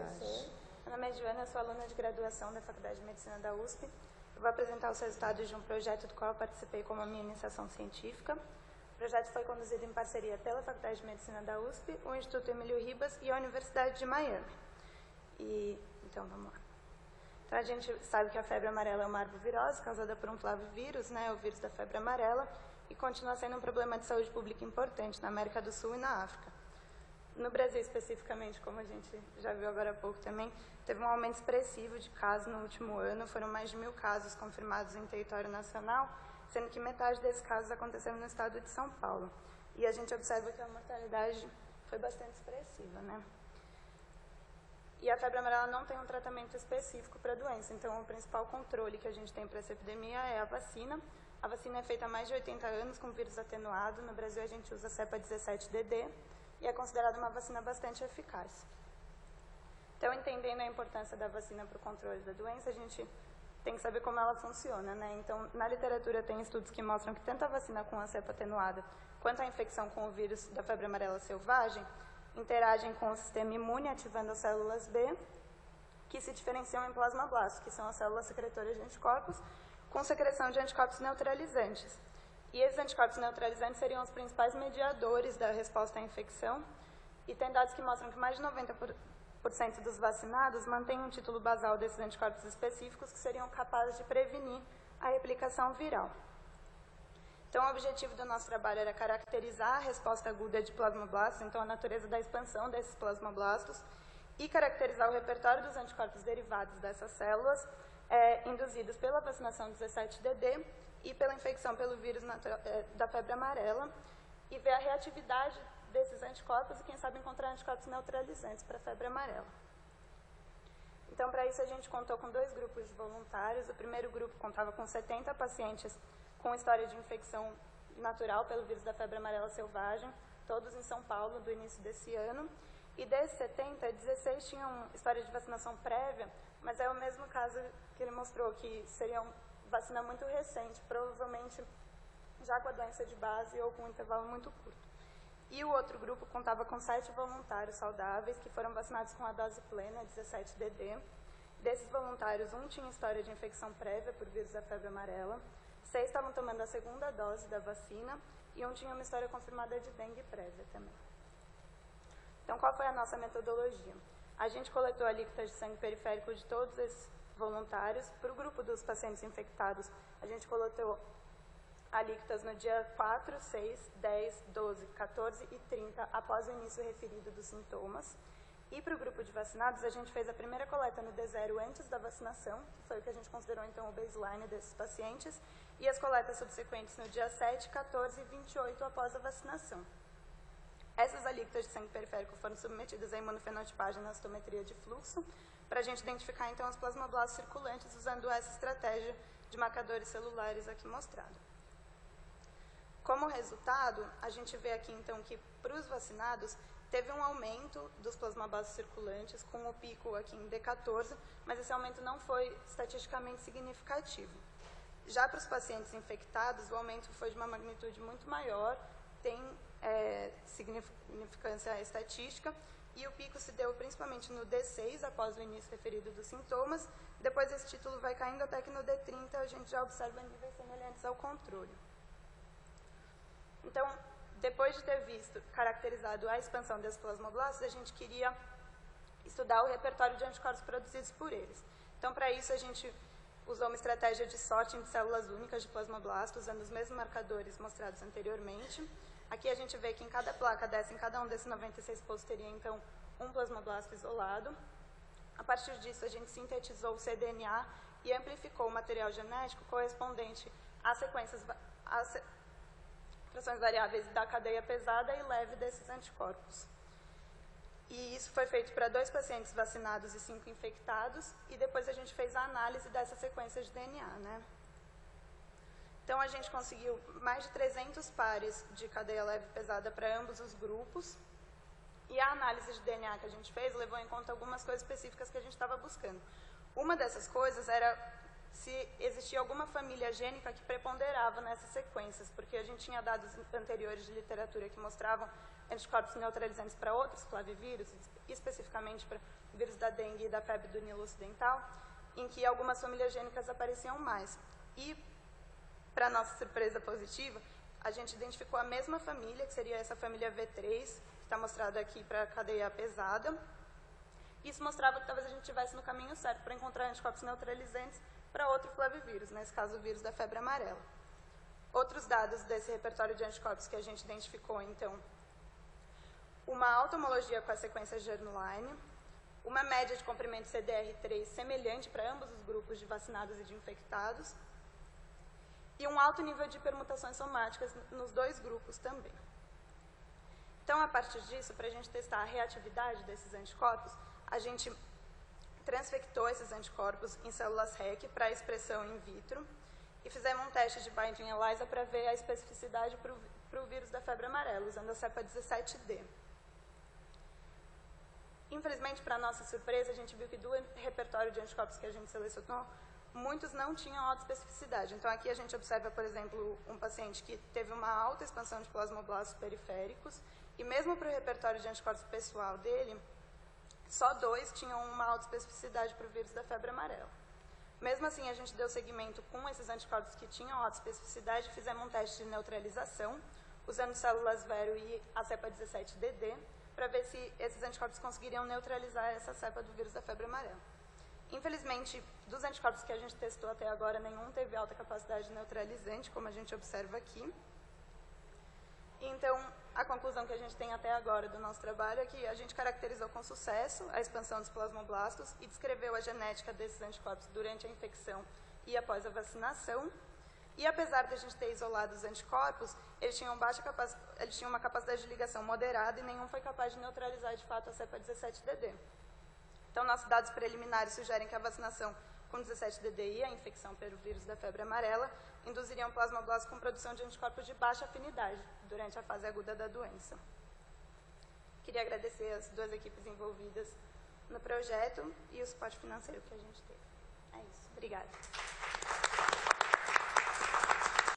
tarde. Meu nome é Joana, eu sou aluna de graduação da Faculdade de Medicina da USP. Eu vou apresentar os resultados de um projeto do qual eu participei como a minha iniciação científica. O projeto foi conduzido em parceria pela Faculdade de Medicina da USP, o Instituto Emílio Ribas e a Universidade de Miami. Então, vamos lá. Então, a gente sabe que a febre amarela é uma arbovirose causada por um flavivírus, né, o vírus da febre amarela, e continua sendo um problema de saúde pública importante na América do Sul e na África. No Brasil, especificamente, como a gente já viu agora há pouco também, teve um aumento expressivo de casos no último ano. Foram mais de 1.000 casos confirmados em território nacional, sendo que metade desses casos aconteceram no estado de São Paulo. E a gente observa que a mortalidade foi bastante expressiva, né? E a febre amarela não tem um tratamento específico para a doença, então o principal controle que a gente tem para essa epidemia é a vacina. A vacina é feita há mais de 80 anos com vírus atenuado. No Brasil, a gente usa a cepa 17DD. E é considerada uma vacina bastante eficaz. Então, entendendo a importância da vacina para o controle da doença, a gente tem que saber como ela funciona, né? Então, na literatura tem estudos que mostram que tanto a vacina com a cepa atenuada quanto a infecção com o vírus da febre amarela selvagem interagem com o sistema imune, ativando as células B, que se diferenciam em plasmablastos, que são as células secretoras de anticorpos, com secreção de anticorpos neutralizantes. E esses anticorpos neutralizantes seriam os principais mediadores da resposta à infecção. E tem dados que mostram que mais de 90% dos vacinados mantêm um título basal desses anticorpos específicos que seriam capazes de prevenir a replicação viral. Então, o objetivo do nosso trabalho era caracterizar a resposta aguda de plasmablastos, então a natureza da expansão desses plasmablastos, e caracterizar o repertório dos anticorpos derivados dessas células, induzidos pela vacinação 17DD, e pela infecção pelo vírus da febre amarela, e ver a reatividade desses anticorpos e, quem sabe, encontrar anticorpos neutralizantes para a febre amarela. Então, para isso, a gente contou com 2 grupos de voluntários. O primeiro grupo contava com 70 pacientes com história de infecção natural pelo vírus da febre amarela selvagem, todos em São Paulo, do início desse ano. E desses 70, 16 tinham história de vacinação prévia, mas é o mesmo caso que ele mostrou, que seriam vacina muito recente, provavelmente já com a doença de base ou com um intervalo muito curto. E o outro grupo contava com 7 voluntários saudáveis que foram vacinados com a dose plena, 17DD. Desses voluntários, 1 tinha história de infecção prévia por vírus da febre amarela, 6 estavam tomando a segunda dose da vacina e 1 tinha uma história confirmada de dengue prévia também. Então, qual foi a nossa metodologia? A gente coletou alíquotas de sangue periférico de todos esses voluntários. Para o grupo dos pacientes infectados, a gente coletou alíquotas no dia 4, 6, 10, 12, 14 e 30, após o início referido dos sintomas. E para o grupo de vacinados, a gente fez a primeira coleta no D0 antes da vacinação, que foi o que a gente considerou, então, o baseline desses pacientes, e as coletas subsequentes no dia 7, 14 e 28, após a vacinação. Essas alíquotas de sangue periférico foram submetidas à imunofenotipagem na citometria de fluxo, para a gente identificar, então, os plasmablastos circulantes usando essa estratégia de marcadores celulares aqui mostrado. Como resultado, a gente vê aqui, então, que para os vacinados teve um aumento dos plasmablastos circulantes, com o pico aqui em D14, mas esse aumento não foi estatisticamente significativo. Já para os pacientes infectados, o aumento foi de uma magnitude muito maior, tem significância estatística, e o pico se deu principalmente no D6, após o início referido dos sintomas. Depois esse título vai caindo até que no D30 a gente já observa níveis semelhantes ao controle. Então, depois de ter caracterizado a expansão desses plasmablastos, a gente queria estudar o repertório de anticorpos produzidos por eles. Então, para isso, a gente usou uma estratégia de sorting de células únicas de plasmablastos, usando os mesmos marcadores mostrados anteriormente. Aqui a gente vê que em cada placa dessa, em cada um desses 96 polos, teria, então, um plasmablasto isolado. A partir disso, a gente sintetizou o cDNA e amplificou o material genético correspondente às frações variáveis da cadeia pesada e leve desses anticorpos. E isso foi feito para 2 pacientes vacinados e 5 infectados, e depois a gente fez a análise dessa sequência de DNA, né? Então, a gente conseguiu mais de 300 pares de cadeia leve e pesada para ambos os grupos, e a análise de DNA que a gente fez levou em conta algumas coisas específicas que a gente estava buscando. Uma dessas coisas era se existia alguma família gênica que preponderava nessas sequências, porque a gente tinha dados anteriores de literatura que mostravam anticorpos neutralizantes para outros flavivírus, especificamente para vírus da dengue e da febre do Nilo Ocidental, em que algumas famílias gênicas apareciam mais. E, para nossa surpresa positiva, a gente identificou a mesma família, que seria essa família V3, que está mostrada aqui para a cadeia pesada. Isso mostrava que talvez a gente estivesse no caminho certo para encontrar anticorpos neutralizantes para outro flavivírus, nesse caso o vírus da febre amarela. Outros dados desse repertório de anticorpos que a gente identificou, então, uma alta homologia com a sequência germline, uma média de comprimento CDR3 semelhante para ambos os grupos de vacinados e de infectados, e um alto nível de permutações somáticas nos dois grupos também. Então, a partir disso, para a gente testar a reatividade desses anticorpos, a gente transfectou esses anticorpos em células REC para expressão in vitro e fizemos um teste de binding ELISA para ver a especificidade para o vírus da febre amarela, usando a cepa 17D. Infelizmente, para nossa surpresa, a gente viu que do repertório de anticorpos que a gente selecionou, muitos não tinham autoespecificidade. Então, aqui a gente observa, por exemplo, um paciente que teve uma alta expansão de plasmoblastos periféricos, e mesmo para o repertório de anticorpos pessoal dele, só 2 tinham uma autoespecificidade para o vírus da febre amarela. Mesmo assim, a gente deu seguimento com esses anticorpos que tinham autoespecificidade e fizemos um teste de neutralização, usando células Vero e a cepa 17DD, para ver se esses anticorpos conseguiriam neutralizar essa cepa do vírus da febre amarela. Infelizmente, dos anticorpos que a gente testou até agora, nenhum teve alta capacidade neutralizante, como a gente observa aqui. Então, a conclusão que a gente tem até agora do nosso trabalho é que a gente caracterizou com sucesso a expansão dos plasmoblastos e descreveu a genética desses anticorpos durante a infecção e após a vacinação. E apesar de a gente ter isolado os anticorpos, eles tinham uma capacidade de ligação moderada e nenhum foi capaz de neutralizar de fato a cepa 17DD. Então, nossos dados preliminares sugerem que a vacinação com 17DD e a infecção pelo vírus da febre amarela induziriam plasmoblastos com produção de anticorpos de baixa afinidade durante a fase aguda da doença. Queria agradecer as 2 equipes envolvidas no projeto e o suporte financeiro que a gente teve. É isso. Obrigada.